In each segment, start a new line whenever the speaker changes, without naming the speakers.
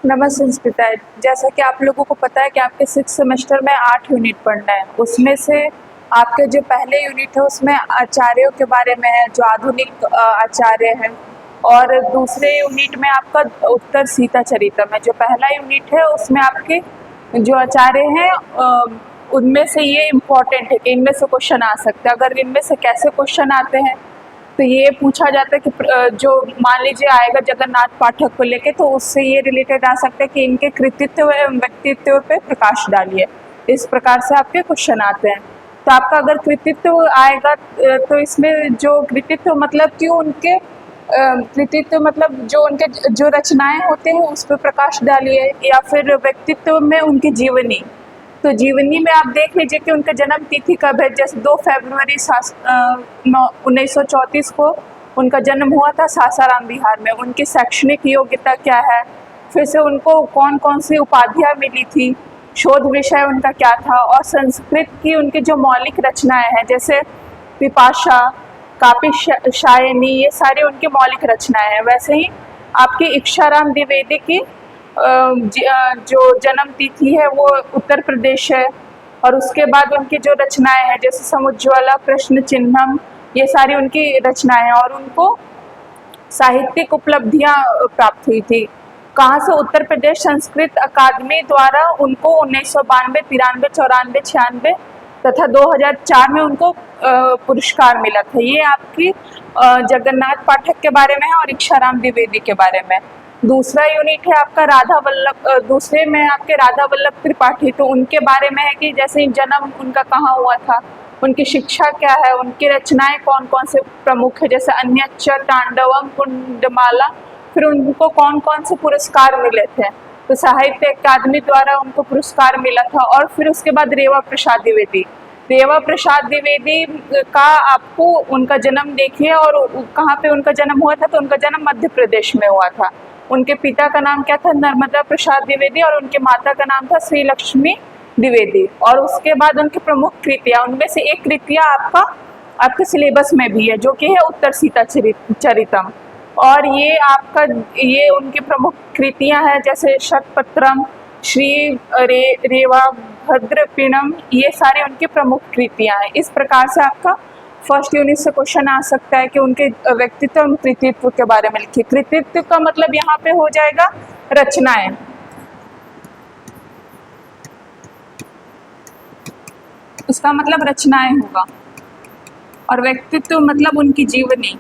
नमस्ते संस्कृता। जैसा कि आप लोगों को पता है कि आपके 6 सेमेस्टर में 8 यूनिट पढ़ना है। उसमें से आपके जो पहले यूनिट है उसमें आचार्यों के बारे में है, जो आधुनिक आचार्य हैं। और दूसरे यूनिट में आपका उत्तर सीता चरितम है। जो पहला यूनिट है उसमें आपके जो आचार्य हैं उनमें से ये इम्पोर्टेंट है कि इनमें से क्वेश्चन आ सकते हैं। अगर इनमें से कैसे क्वेश्चन आते हैं तो ये पूछा जाता है कि जो मान लीजिए आएगा जगन्नाथ पाठक को लेके, तो उससे ये रिलेटेड आ सकता है कि इनके कृतित्व एवं व्यक्तित्व पे प्रकाश डालिए। इस प्रकार से आपके क्वेश्चन आते हैं। तो आपका अगर कृतित्व आएगा तो इसमें जो कृतित्व मतलब कि उनके कृतित्व मतलब जो उनके जो रचनाएं होते हैं उस पर प्रकाश डालिए, या फिर व्यक्तित्व में उनकी जीवनी। तो जीवनी में आप देख लीजिए कि उनका जन्म तिथि कब है। जैसे 2 फरवरी 1934 को उनका जन्म हुआ था सासाराम बिहार में। उनकी शैक्षणिक योग्यता क्या है, फिर से उनको कौन कौन सी उपाधियाँ मिली थी, शोध विषय उनका क्या था, और संस्कृत की उनकी जो मौलिक रचनाएं हैं जैसे पिपाशा, कापी शायनी, ये सारी उनकी मौलिक रचनाएं हैं। वैसे ही आपकी इक्षाराम द्विवेदी की जो जन्म तिथि है वो उत्तर प्रदेश है। और उसके बाद उनकी जो रचनाएं हैं जैसे समुज्ज्वला, प्रश्न चिन्हम, ये सारी उनकी रचनाएं हैं। और उनको साहित्यिक उपलब्धियां प्राप्त हुई थी। कहाँ से? उत्तर प्रदेश संस्कृत अकादमी द्वारा उनको 1992, 93, 94, 96 तथा 2004 में उनको पुरस्कार मिला था। ये आपकी जगन्नाथ पाठक के बारे में है और इक्षाराम द्विवेदी के बारे में। दूसरा यूनिट है आपका राधा वल्लभ, दूसरे में आपके राधा वल्लभ त्रिपाठी। तो उनके बारे में है कि जैसे जन्म उनका कहाँ हुआ था, उनकी शिक्षा क्या है, उनकी रचनाएं कौन कौन से प्रमुख है, जैसे अन्यच्चर, तांडवम, कुंडमाला। फिर उनको कौन कौन से पुरस्कार मिले थे, तो साहित्य अकादमी द्वारा उनको पुरस्कार मिला था। और फिर उसके बाद रेवा प्रसाद द्विवेदी। रेवा प्रसाद द्विवेदी का आपको उनका जन्म देखिए और कहाँ पे उनका जन्म हुआ था, तो उनका जन्म मध्य प्रदेश में हुआ था। उनके पिता का नाम क्या था? नर्मदा प्रसाद द्विवेदी। और उनके माता का नाम था श्री लक्ष्मी द्विवेदी। और उसके बाद उनकी प्रमुख कृतियाँ, उनमें से एक कृतियाँ आपके सिलेबस में भी है जो कि है उत्तर सीता चरितम। और ये उनकी प्रमुख कृतियाँ हैं जैसे शतपत्रम, श्री रेवा भद्रपीणम, ये सारी उनकी प्रमुख कृतियाँ हैं। इस प्रकार से आपका फर्स्ट यूनिट से क्वेश्चन आ सकता है कि उनके व्यक्तित्व एवं कृतित्व के बारे में लिखिए। कृतित्व का मतलब यहाँ पे हो जाएगा रचनाएं, उसका मतलब रचनाएं होगा। और व्यक्तित्व मतलब उनकी जीवनी।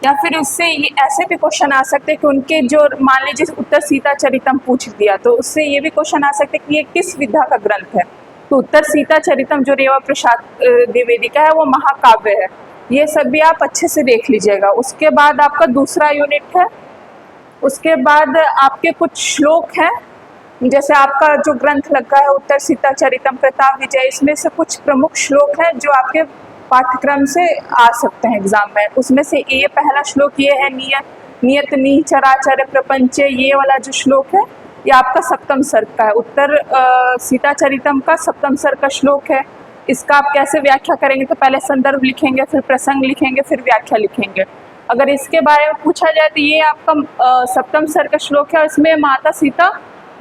या फिर उससे ऐसे भी क्वेश्चन आ सकते हैं कि उनके जो मान लीजिए उत्तर सीता चरितम पूछ दिया तो उससे ये भी क्वेश्चन आ सकते हैं कि ये किस विधा का ग्रंथ है। तो उत्तर सीता चरितम जो रेवा प्रसाद द्विवेदी का है वो महाकाव्य है। ये सब भी आप अच्छे से देख लीजिएगा। उसके बाद आपका दूसरा यूनिट है। उसके बाद आपके कुछ श्लोक हैं, जैसे आपका जो ग्रंथ लगा है उत्तर सीता चरितम प्रताप विजय, इसमें से कुछ प्रमुख श्लोक हैं जो आपके पाठ्यक्रम से आ सकते हैं एग्जाम में। उसमें से ये पहला श्लोक ये है, नियत नी चराचर प्रपंचे। ये वाला जो श्लोक है ये आपका सप्तम सर्ग का है। उत्तर सीता चरितम का सप्तम सर्ग का श्लोक है। इसका आप कैसे व्याख्या करेंगे, तो पहले संदर्भ लिखेंगे, फिर प्रसंग लिखेंगे, फिर व्याख्या लिखेंगे। अगर इसके बारे में पूछा जाए तो ये आपका सप्तम सर्ग का श्लोक है और इसमें माता सीता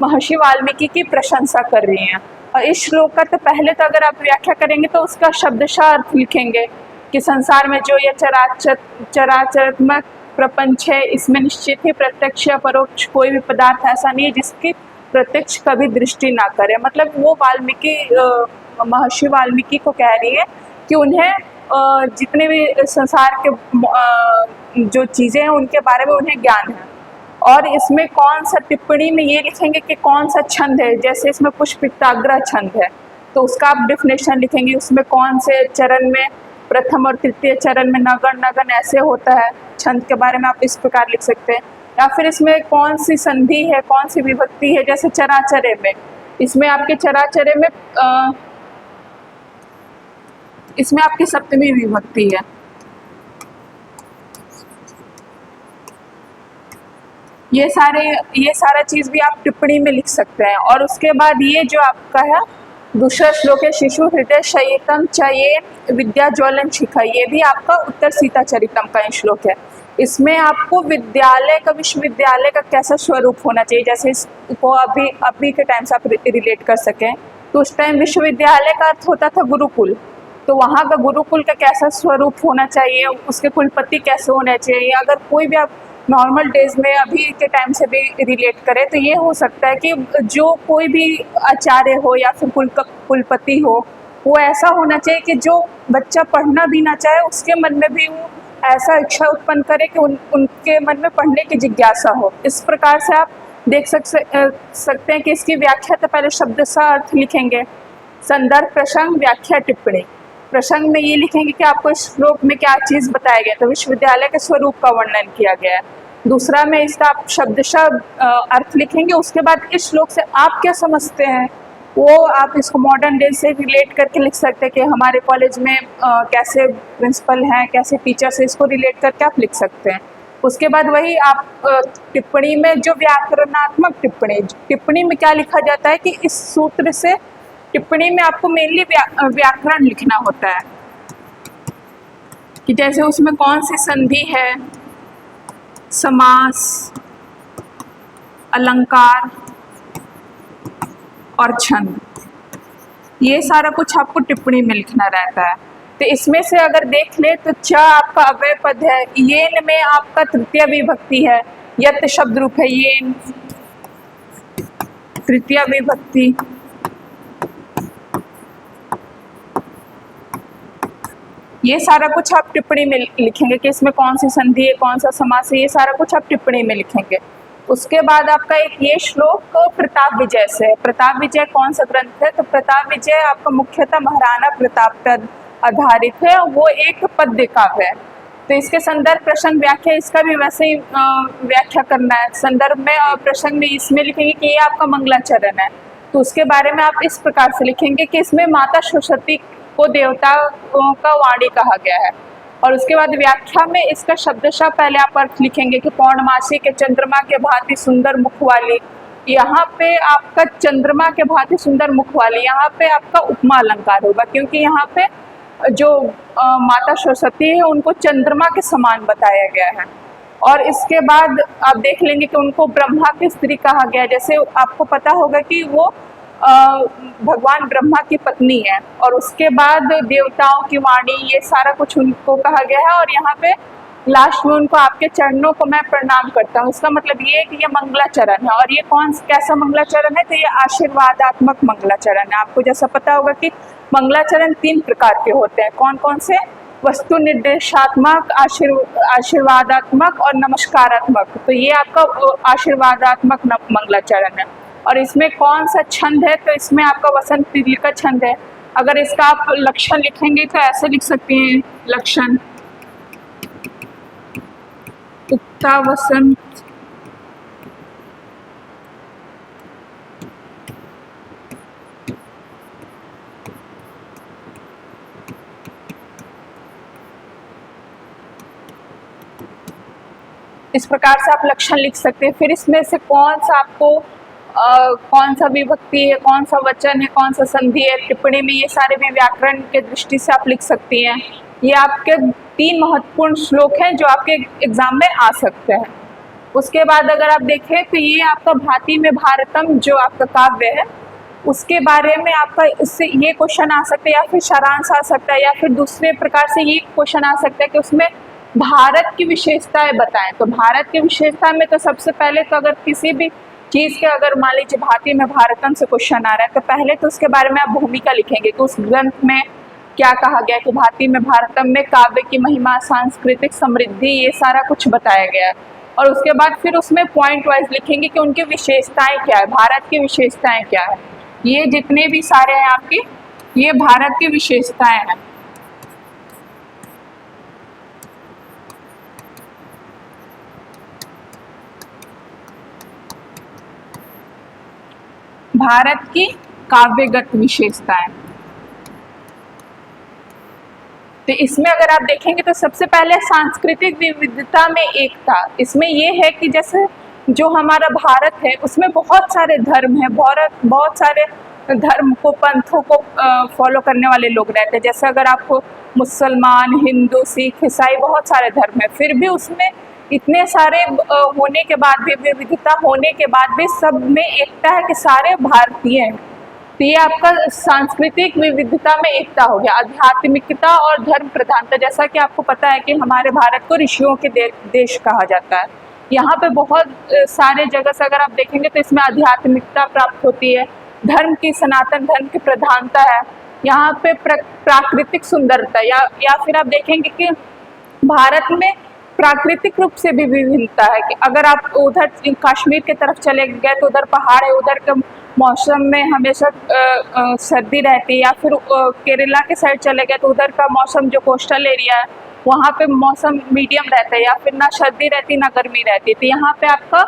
महर्षि वाल्मीकि की प्रशंसा कर रही हैं। और इस श्लोक का तो पहले तो अगर आप व्याख्या करेंगे तो उसका शब्दशः अर्थ लिखेंगे कि संसार में जो ये चराचरात्मक प्रपंच है इसमें निश्चित ही प्रत्यक्ष या परोक्ष कोई भी पदार्थ ऐसा नहीं है जिसकी प्रत्यक्ष कभी दृष्टि ना करे। मतलब वो महर्षि वाल्मीकि को कह रही है कि उन्हें जितने भी संसार के जो चीज़ें हैं उनके बारे में उन्हें ज्ञान है। और इसमें कौन सा टिप्पणी में ये लिखेंगे कि कौन सा छंद है, जैसे इसमें पुष्पिताग्रह छंद है तो उसका आप डिफिनेशन लिखेंगे। उसमें कौन से चरण में, प्रथम और तृतीय चरण में नगन नगन ऐसे होता है, छंद के बारे में आप इस प्रकार लिख सकते हैं। या फिर इसमें कौन सी संधि है, कौन सी विभक्ति है, जैसे चराचरे में, इसमें आपके चराचरे में इसमें आपकी सप्तमी विभक्ति है। ये सारा चीज़ भी आप टिप्पणी में लिख सकते हैं। और उसके बाद ये जो आपका है दूसरा श्लोक है शिशु हृदय शयितम चयेन विद्या ज्वलन शिखा, ये भी आपका उत्तर सीता चरितम का ही श्लोक है। इसमें आपको विद्यालय का, विश्वविद्यालय का कैसा स्वरूप होना चाहिए, जैसे इसको अभी के टाइम से आप रिलेट कर सकें, तो उस टाइम विश्वविद्यालय का अर्थ होता था गुरुकुल, तो वहाँ का गुरुकुल का कैसा स्वरूप होना चाहिए, उसके कुलपति कैसे होने चाहिए। अगर कोई भी आप नॉर्मल डेज में अभी के टाइम से भी रिलेट करें तो ये हो सकता है कि जो कोई भी आचार्य हो या फिर कुलपति हो, वो ऐसा होना चाहिए कि जो बच्चा पढ़ना भी ना चाहे उसके मन में भी वो ऐसा इच्छा उत्पन्न करे कि उनके मन में पढ़ने की जिज्ञासा हो। इस प्रकार से आप देख सकते हैं कि इसकी व्याख्या, तो पहले शब्द सा अर्थ लिखेंगे, संदर्भ प्रसंग व्याख्या टिप्पणी। प्रसंग में ये लिखेंगे कि आपको इस श्लोक में क्या चीज़ बताया गया, तो विश्वविद्यालय के स्वरूप का वर्णन किया गया है। दूसरा में इसका आप शब्दशः अर्थ लिखेंगे, उसके बाद इस श्लोक से आप क्या समझते हैं वो आप इसको मॉडर्न डे से रिलेट करके लिख सकते हैं कि हमारे कॉलेज में कैसे प्रिंसिपल हैं, कैसे टीचर्स हैं, इसको रिलेट करके आप लिख सकते हैं। उसके बाद वही आप टिप्पणी में जो व्याकरणात्मक टिप्पणी में क्या लिखा जाता है कि इस सूत्र से टिप्पणी में आपको मेनली व्याकरण लिखना होता है कि जैसे उसमें कौन सी संधि है, समास, अलंकार और छंद, ये सारा कुछ आपको टिप्पणी में लिखना रहता है। तो इसमें से अगर देख ले तो च आपका अव्यय पद है, येन में आपका तृतीय विभक्ति है, यत शब्द रूप है येन, तृतीय विभक्ति, ये सारा कुछ आप टिप्पणी में लिखेंगे कि इसमें कौन सी संधि है, कौन सा समास है, ये सारा कुछ आप टिप्पणी में लिखेंगे। उसके बाद आपका एक ये श्लोक प्रताप विजय से है। प्रताप विजय कौन सा ग्रंथ है, तो प्रताप विजय आपका मुख्यतः महाराणा प्रताप पर आधारित है, वो एक पद्य काव्य है। तो इसके संदर्भ प्रसंग व्याख्या, इसका भी वैसे ही व्याख्या करना है। संदर्भ में और प्रसंग में इसमें लिखेंगे कि ये आपका मंगलाचरण है, तो उसके बारे में आप इस प्रकार से लिखेंगे कि इसमें माता सरस्वती को देवता का वाणी कहा गया है। और उसके बाद व्याख्या में इसका शब्दशः पहले आप अर्थ लिखेंगे कि पौर्णमासी के चंद्रमा के भांति सुंदर मुख वाली, यहाँ पे आपका चंद्रमा के भांति सुंदर मुख वाली, यहाँ पे आपका उपमा अलंकार होगा, क्योंकि यहाँ पे जो माता सरस्वती है उनको चंद्रमा के समान बताया गया है। और इसके बाद आप देख लेंगे कि उनको ब्रह्मा की स्त्री कहा गया है, जैसे आपको पता होगा कि वो भगवान ब्रह्मा की पत्नी है। और उसके बाद देवताओं की वाणी, ये सारा कुछ उनको कहा गया है। और यहाँ पे लास्ट में उनको आपके चरणों को मैं प्रणाम करता हूँ, इसका मतलब ये है कि ये मंगलाचरण है। और ये कैसा मंगलाचरण है, तो ये आशीर्वादात्मक मंगलाचरण है। आपको जैसा पता होगा कि मंगलाचरण 3 प्रकार के होते हैं, कौन कौन से, वस्तु निर्देशात्मक, आशीर्वादात्मक और नमस्कारात्मक। तो ये आपका आशीर्वादात्मक मंगलाचरण है। और इसमें कौन सा छंद है, तो इसमें आपका वसंत ऋतु का छंद है। अगर इसका आप लक्षण लिखेंगे तो ऐसे लिख सकते हैं, लक्षण उक्ता वसंत इस प्रकार से आप लक्षण लिख सकते हैं। फिर इसमें से कौन सा आपको कौन सा विभक्ति है, कौन सा वचन है, कौन सा संधि है, टिप्पणी में ये सारे भी व्याकरण के दृष्टि से आप लिख सकती हैं। ये आपके 3 महत्वपूर्ण श्लोक हैं जो आपके एग्जाम में आ सकते हैं। उसके बाद अगर आप देखें तो ये आपका भांति में भारतम जो आपका काव्य है, उसके बारे में आपका इससे ये क्वेश्चन आ सकता है, या फिर सारांश आ सकता है, या फिर दूसरे प्रकार से ये क्वेश्चन आ सकता है कि उसमें भारत की विशेषताएं बताएं। तो भारत की विशेषता में तो सबसे पहले तो अगर किसी भी चीज़ के अगर मान लीजिए भांति में भारतम से क्वेश्चन आ रहा है, तो पहले तो उसके बारे में आप भूमिका लिखेंगे कि उस ग्रंथ में क्या कहा गया, कि भांति में भारतम में काव्य की महिमा, सांस्कृतिक समृद्धि, ये सारा कुछ बताया गया है। और उसके बाद फिर उसमें पॉइंट वाइज लिखेंगे कि उनकी विशेषताएं क्या है, भारत की विशेषताएं क्या है। ये जितने भी सारे हैं आपकी, ये भारत की विशेषताएं हैं। भारत की काव्यगत विशेषताएं। तो इसमें अगर आप देखेंगे तो सबसे पहले सांस्कृतिक विविधता में एकता, इसमें ये है कि जैसे जो हमारा भारत है उसमें बहुत सारे धर्म हैं, बहुत सारे धर्म को, पंथों को फॉलो करने वाले लोग रहते हैं। जैसे अगर आपको मुसलमान, हिंदू, सिख, ईसाई, बहुत सारे धर्म है, फिर भी उसमें इतने सारे होने के बाद भी, विविधता होने के बाद भी सब में एकता है कि सारे भारतीय हैं। तो ये आपका सांस्कृतिक विविधता में एकता हो गया। आध्यात्मिकता और धर्म प्रधानता, जैसा कि आपको पता है कि हमारे भारत को ऋषियों के देश कहा जाता है। यहाँ पे बहुत सारे जगह से अगर आप देखेंगे तो इसमें आध्यात्मिकता प्राप्त होती है, धर्म की, सनातन धर्म की प्रधानता है। यहाँ पे प्राकृतिक सुंदरता या फिर आप देखेंगे कि भारत में प्राकृतिक रूप से भी विभिन्नता है कि अगर आप उधर कश्मीर की तरफ चले गए तो उधर पहाड़ है, उधर के मौसम में हमेशा सर्दी रहती है। या फिर केरला के साइड चले गए तो उधर का मौसम, जो कोस्टल एरिया है, वहाँ पे मौसम मीडियम रहता है, या फिर ना सर्दी रहती ना गर्मी रहती। तो यहाँ पे आपका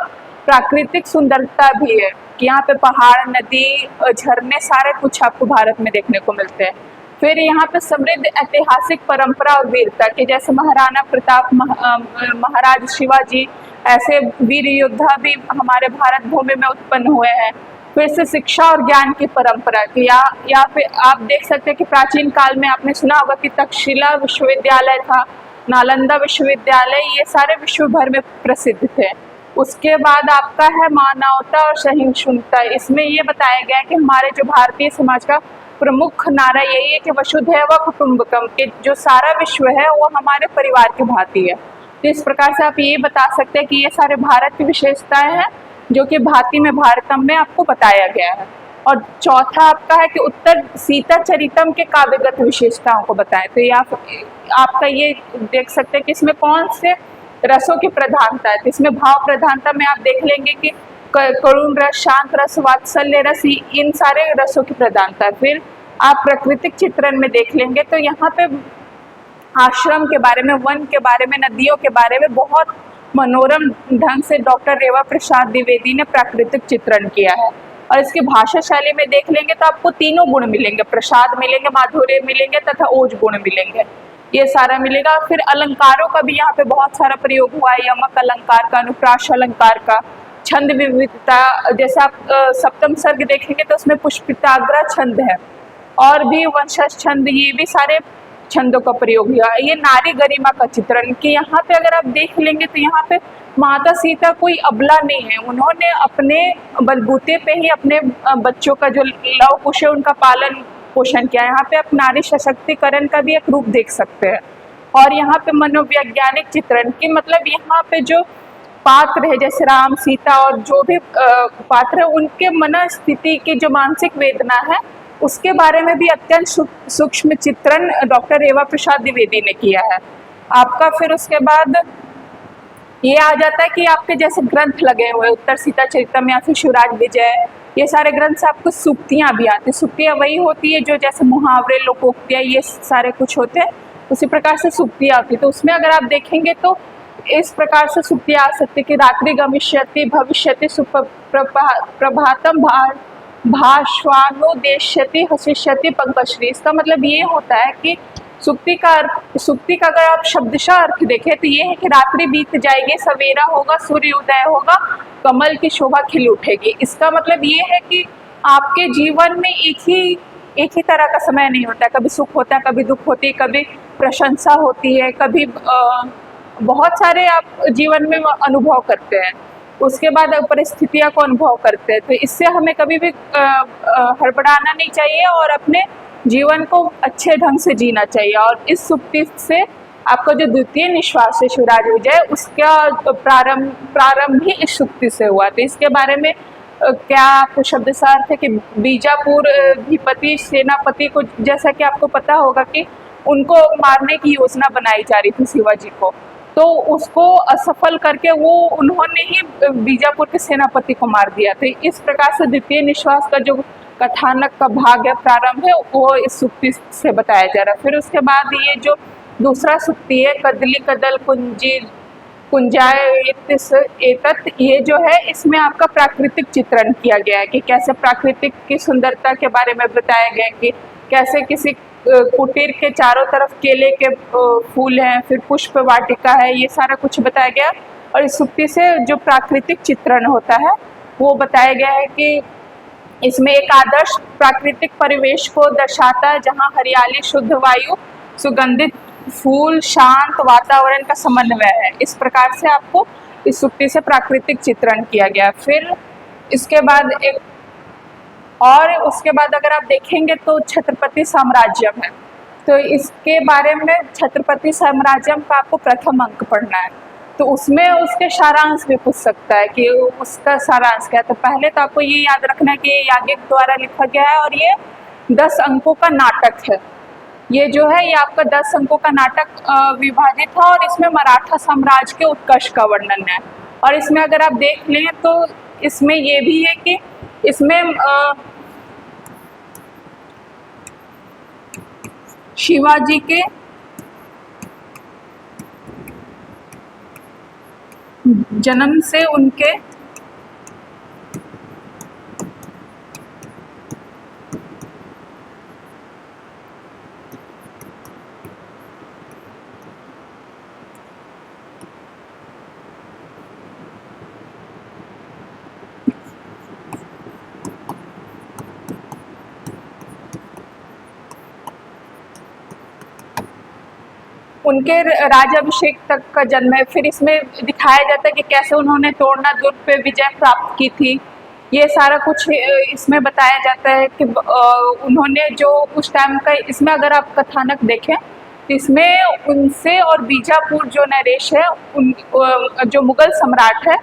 प्राकृतिक सुंदरता भी है कि यहाँ पे पहाड़, नदी, झरने, सारे कुछ आपको भारत में देखने को मिलते हैं। फिर यहाँ पे समृद्ध ऐतिहासिक परंपरा और वीरता की, जैसे महाराणा प्रताप, महाराज शिवाजी, ऐसे वीर योद्धा भी हमारे भारत भूमि में उत्पन्न हुए हैं। फिर से शिक्षा और ज्ञान की परंपरा की, या फिर आप देख सकते हैं कि प्राचीन काल में आपने सुना होगा कि तक्षशिला विश्वविद्यालय था, नालंदा विश्वविद्यालय, ये सारे विश्व भर में प्रसिद्ध थे। उसके बाद आपका है मानवता और सहिष्णुता। इसमें ये बताया गया है कि हमारे जो भारतीय समाज का प्रमुख नारा यही है कि वसुधैव कुटुंबकम, के जो सारा विश्व है वो हमारे परिवार की भांति है। तो इस प्रकार से आप ये बता सकते हैं कि ये सारे भारत की विशेषताएं हैं जो कि भांति में भारतम में आपको बताया गया है। और चौथा आपका है कि उत्तर सीता चरितम के काव्यगत विशेषताओं को बताएं। तो ये आपका ये देख सकते हैं कि इसमें कौन से रसों की प्रधानता है। तो इसमें भाव प्रधानता में आप देख लेंगे कि करुण रस, शांत रस, वात्सल्य रस, इन सारे रसों की प्रधानता है। फिर आप प्राकृतिक चित्रण में देख लेंगे तो यहाँ पे आश्रम के बारे में, वन के बारे में, नदियों के बारे में बहुत मनोरम ढंग से डॉक्टर रेवा प्रसाद द्विवेदी ने प्राकृतिक चित्रण किया है। और इसकी भाषा शैली में देख लेंगे तो आपको तीनों गुण मिलेंगे, प्रसाद मिलेंगे, माधुर्य मिलेंगे तथा ओज गुण मिलेंगे, ये सारा मिलेगा। फिर अलंकारों का भी यहाँ पे बहुत सारा प्रयोग हुआ है, यमक अलंकार का, अनुप्रास अलंकार का, छंद विविधता, जैसे आप सप्तम सर्ग देखेंगे तो उसमें पुष्पिताग्र छंद है, और भी वंशज छंद, ये भी सारे छंदों का प्रयोग हुआ। ये नारी गरिमा का चित्रण कि यहाँ पे अगर आप देख लेंगे तो यहाँ पे माता सीता कोई अबला नहीं है, उन्होंने अपने बलबूते पे ही अपने बच्चों का जो लव कुश है उनका पालन पोषण किया। यहाँ पे आप नारी सशक्तिकरण का भी एक रूप देख सकते हैं। और यहाँ पे मनोवैज्ञानिक चित्रण की, मतलब यहाँ पे जो पात्र है जैसे राम, सीता और जो भी पात्र है उनके मन स्थिति की जो मानसिक वेदना है उसके बारे में भी अत्यंत सूक्ष्म चित्रण डॉक्टर रेवा प्रसाद द्विवेदी ने किया है आपका। फिर उसके बाद ये आ जाता है कि आपके जैसे ग्रंथ लगे हुए, उत्तर सीता चरितम या फिर शिवराज विजय, ये सारे ग्रंथ से आपको सूक्तियाँ भी आती हैं। सूक्तियाँ वही होती है जो जैसे मुहावरे, लोकोक्तियाँ, ये सारे कुछ होते हैं, उसी प्रकार से सूक्तियाँ आती है। तो उसमें अगर आप देखेंगे तो इस प्रकार से सूक्तियाँ आ सकती है कि रात्रि गमिष्यति भविष्यति प्रभातम भाष्वानुदेश्यति हसिष्यति पंकश्री। इसका मतलब ये होता है कि सूक्ति का अगर आप शब्दशः अर्थ देखें तो ये है कि रात्रि बीत जाएगी, सवेरा होगा, सूर्य उदय होगा, कमल की शोभा खिल उठेगी। इसका मतलब ये है कि आपके जीवन में एक ही तरह का समय नहीं होता है, कभी सुख होता है, कभी दुख होती है, कभी प्रशंसा होती है, कभी बहुत सारे आप जीवन में अनुभव करते हैं, उसके बाद परिस्थितियों को अनुभव करते हैं। तो इससे हमें कभी भी हड़बड़ाना नहीं चाहिए और अपने जीवन को अच्छे ढंग से जीना चाहिए। और इस सूक्ति से आपका जो द्वितीय निश्वास है शिवराज विजय, उसका प्रारंभ ही इस सूक्ति से हुआ। तो इसके बारे में क्या आपको शब्द सा अर्थ है कि बीजापुर अधिपति सेनापति को, जैसा कि आपको पता होगा कि उनको मारने की योजना बनाई जा रही थी शिवाजी को, तो उसको असफल करके उन्होंने ही बीजापुर के सेनापति को मार दिया। तो इस प्रकार से द्वितीय निश्वास का जो कथानक का भाग है, प्रारंभ है, वो इस सूक्ति से बताया जा रहा है। फिर उसके बाद ये जो दूसरा सूक्ति है, कदली कदल कुंजाय एतत्, ये जो है इसमें आपका प्राकृतिक चित्रण किया गया है कि कैसे प्राकृतिक की सुंदरता के बारे में बताया गया कि कैसे किसी कुटीर के चारों तरफ केले के फूल हैं, फिर पुष्प वाटिका है, ये सारा कुछ बताया गया। और इस सूक्ति से जो प्राकृतिक चित्रण होता है वो बताया गया है कि इसमें एक आदर्श प्राकृतिक परिवेश को दर्शाता है जहाँ हरियाली, शुद्ध वायु, सुगंधित फूल, शांत वातावरण का समन्वय है। इस प्रकार से आपको इस उक्ति से प्राकृतिक चित्रण किया गया। फिर इसके बाद एक और उसके बाद अगर आप देखेंगे तो छत्रपति साम्राज्यम है। तो इसके बारे में छत्रपति साम्राज्यम का आपको प्रथम अंक पढ़ना है, तो उसमें उसके सारांश भी पूछ सकता है कि उसका सारांश क्या है। तो पहले तो आपको ये याद रखना है कि ये याज्ञिक द्वारा लिखा गया है और ये 10 अंकों का नाटक है। ये जो है ये आपका 10 अंकों का नाटक विभाजित है और इसमें मराठा साम्राज्य के उत्कर्ष का वर्णन है। और इसमें अगर आप देख लें तो इसमें ये भी है कि इसमें शिवाजी के जन्म से उनके राज्याभिषेक तक का जन्म है। फिर इसमें दिखाया जाता है कि कैसे उन्होंने तोड़ना दुर्ग पे विजय प्राप्त की थी। ये सारा कुछ इसमें बताया जाता है कि उन्होंने जो उस टाइम का, इसमें अगर आप कथानक देखें तो इसमें उनसे और बीजापुर जो नरेश है उन जो मुगल सम्राट है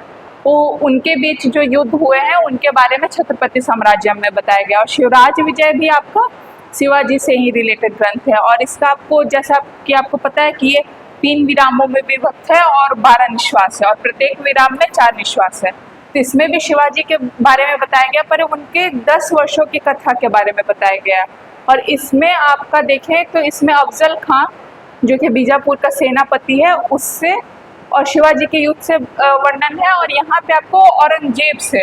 वो उनके बीच जो युद्ध हुए हैं उनके बारे में छत्रपति साम्राज्यम में बताया गया। और शिवराज विजय भी आपका शिवाजी से ही रिलेटेड ग्रंथ है। और इसका आपको जैसा कि आपको पता है कि ये 3 विरामों में विभक्त है और 12 निश्वास है और प्रत्येक विराम में 4 निश्वास है। तो इसमें भी शिवाजी के बारे में बताया गया, पर उनके 10 वर्षों की कथा के बारे में बताया गया। और इसमें आपका देखें तो इसमें अफजल खां जो कि बीजापुर का सेनापति है उससे और शिवाजी के युद्ध से वर्णन है। और यहाँ पे आपको औरंगजेब से,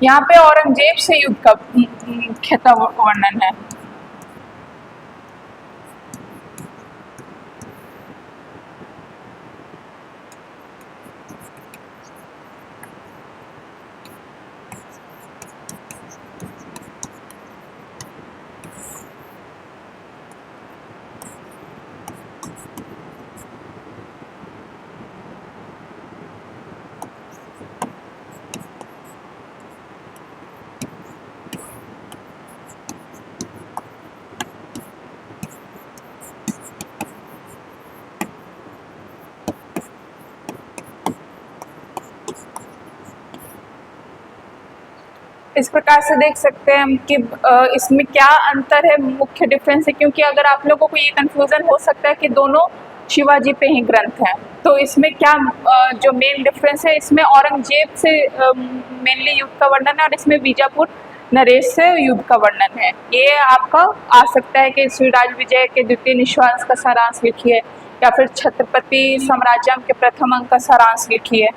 यहाँ पे औरंगजेब से युद्ध का खेता वर्णन है। इस प्रकार से देख सकते हैं हम कि इसमें क्या अंतर है, मुख्य डिफरेंस है। क्योंकि अगर आप लोगों को ये कंफ्यूजन हो सकता है कि दोनों शिवाजी पे ही ग्रंथ हैं, तो इसमें क्या जो मेन डिफरेंस है, इसमें औरंगजेब से मेनली युद्ध का वर्णन है और इसमें बीजापुर नरेश से युद्ध का वर्णन है। ये आपका आ सकता है कि शिवराज विजय के द्वितीय निश्वास का सारांश लिखिए या फिर छत्रपति साम्राज्यम के प्रथम अंक का सारांश लिखिए।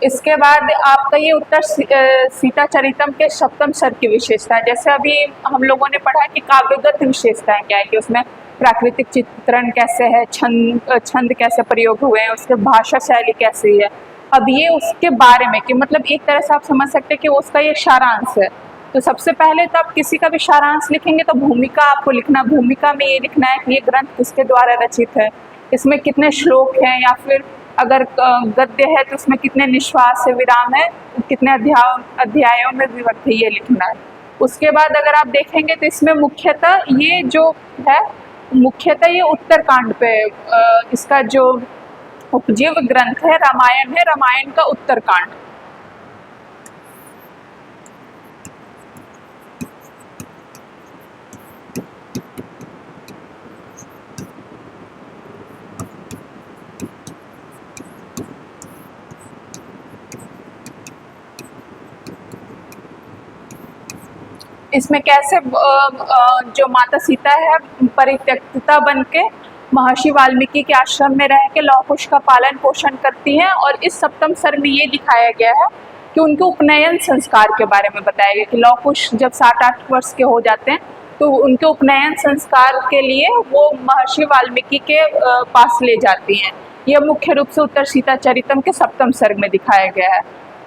इसके बाद आपका ये उत्तर सीता चरितम के सप्तम सर्ग की विशेषता है। जैसे अभी हम लोगों ने पढ़ा कि काव्यगत विशेषताएं क्या है, कि उसमें प्राकृतिक चित्रण कैसे है, छंद कैसे प्रयोग हुए हैं, उसके भाषा शैली कैसी है। अब ये उसके बारे में कि मतलब एक तरह से आप समझ सकते हैं कि उसका ये सारांश है। तो सबसे पहले तो आप किसी का भी सारांश लिखेंगे तो भूमिका आपको लिखना, भूमिका में ये लिखना है कि ये ग्रंथ किसके द्वारा रचित है, इसमें कितने श्लोक हैं, या फिर अगर गद्य है तो उसमें कितने निश्वास है, विराम है, कितने अध्यायों में विभक्त है, ये लिखना है। उसके बाद अगर आप देखेंगे तो इसमें मुख्यतः ये जो है, मुख्यतः ये उत्तरकांड पे इसका जो उपजीव ग्रंथ है रामायण है, रामायण का उत्तरकांड। इसमें कैसे जो माता सीता है परित्यक्ता बन के महर्षि वाल्मीकि के आश्रम में रह के लौ कुश का पालन पोषण करती हैं। और इस सप्तम सर्ग में ये दिखाया गया है कि उनके उपनयन संस्कार के बारे में बताया गया कि लौ कुश जब 7-8 वर्ष के हो जाते हैं तो उनके उपनयन संस्कार के लिए वो महर्षि वाल्मीकि के पास ले जाती हैं। यह मुख्य रूप से उत्तर सीता चरितम के सप्तम सर्ग में दिखाया गया है।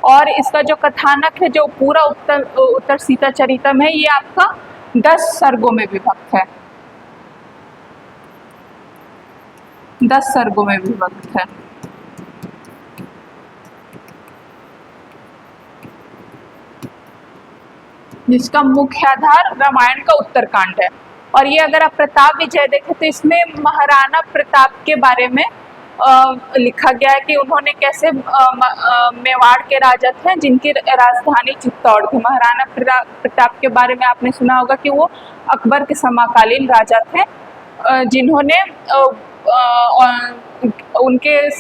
और इसका जो कथानक है, जो पूरा उत्तर सीता चरितम है, ये आपका 10 सर्गों में विभक्त है, 10 सर्गों में विभक्त है। जिसका मुख्य आधार रामायण का उत्तरकांड है। और ये अगर आप प्रताप विजय देखें तो इसमें महाराणा प्रताप के बारे में लिखा गया है कि उन्होंने कैसे मेवाड़ के राजा थे जिनकी राजधानी चित्तौड़ थी। महाराणा प्रताप के बारे में आपने सुना होगा कि वो अकबर के समकालीन राजा थे, जिन्होंने उनके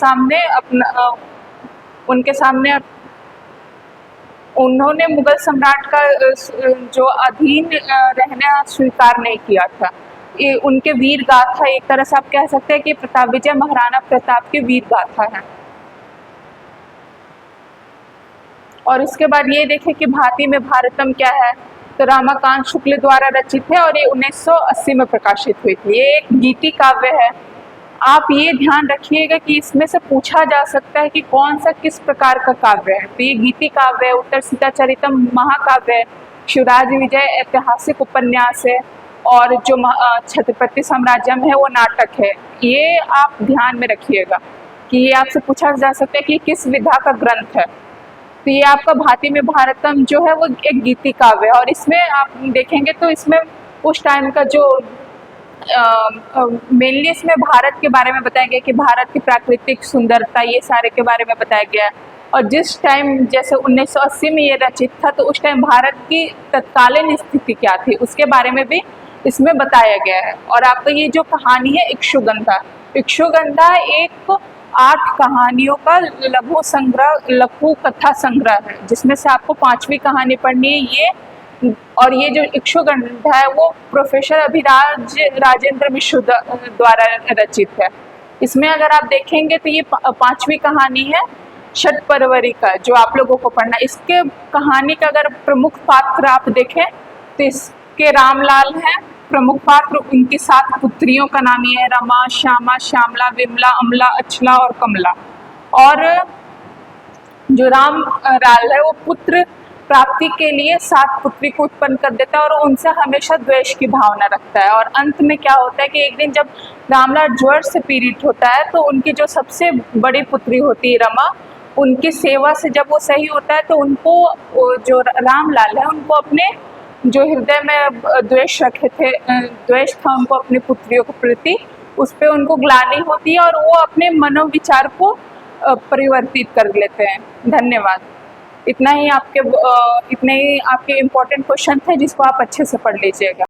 सामने उन्होंने मुगल सम्राट का जो अधीन रहना स्वीकार नहीं किया था। ये उनके वीर गाथा, एक तरह से आप कह सकते हैं कि प्रताप विजय महाराणा प्रताप की वीर गाथा है। और उसके बाद ये देखें कि भाती में भारतम क्या है, तो रामाकांत शुक्ल द्वारा रचित है और ये 1980 में प्रकाशित हुई थी। ये एक गीति काव्य है। आप ये ध्यान रखिएगा कि इसमें से पूछा जा सकता है कि कौन सा किस प्रकार का काव्य है। तो ये गीति काव्य है, उत्तर सीता चरितम महाकाव्य है, शिवराज विजय ऐतिहासिक उपन्यास है, और जो छत्रपति साम्राज्यम है वो नाटक है। ये आप ध्यान में रखिएगा कि ये आपसे पूछा जा सकता है कि किस विधा का ग्रंथ है। तो ये आपका भाती में भारतम जो है वो एक गीति काव्य है। और इसमें आप देखेंगे तो इसमें उस टाइम का जो मेनली इसमें भारत के बारे में बताया गया कि भारत की प्राकृतिक सुंदरता, ये सारे के बारे में बताया गया है। और जिस टाइम जैसे 1980 में ये रचित था, तो उस टाइम भारत की तत्कालीन स्थिति क्या थी उसके बारे में भी इसमें बताया गया है। और आपका ये जो कहानी है इक्षुगंधा, इक्षुगंधा एक 8 कहानियों का लघु कथा संग्रह है, जिसमें से आपको 5वीं कहानी पढ़नी है ये। और ये जो इक्षुगंधा है वो प्रोफेसर अभिराज राजेंद्र मिश्र द्वारा रचित है। इसमें अगर आप देखेंगे तो ये 5वीं कहानी है षटपर्वरी का, जो आप लोगों को पढ़ना। इसके कहानी का अगर प्रमुख पात्र आप देखें तो इसके रामलाल हैं प्रमुख पात्र। उनकी 7 पुत्रियों का नाम ये है, रमा, श्यामा, श्यामला, विमला, अमला, अचला और कमला। और जो रामलाल है वो पुत्र प्राप्ति के लिए 7 पुत्री को उत्पन्न कर देता है और उनसे हमेशा द्वेष की भावना रखता है। और अंत में क्या होता है कि एक दिन जब रामलाल ज्वर से पीड़ित होता है, तो उनकी जो सबसे बड़ी पुत्री होती है रमा, उनकी सेवा से जब वो सही होता है तो उनको जो रामलाल है उनको अपने जो हृदय में द्वेष था उनको अपनी पुत्रियों के प्रति, उस पर उनको ग्लानि होती है और वो अपने मनोविचार को परिवर्तित कर लेते हैं। धन्यवाद। इतने ही आपके इम्पोर्टेंट क्वेश्चन थे जिसको आप अच्छे से पढ़ लीजिएगा।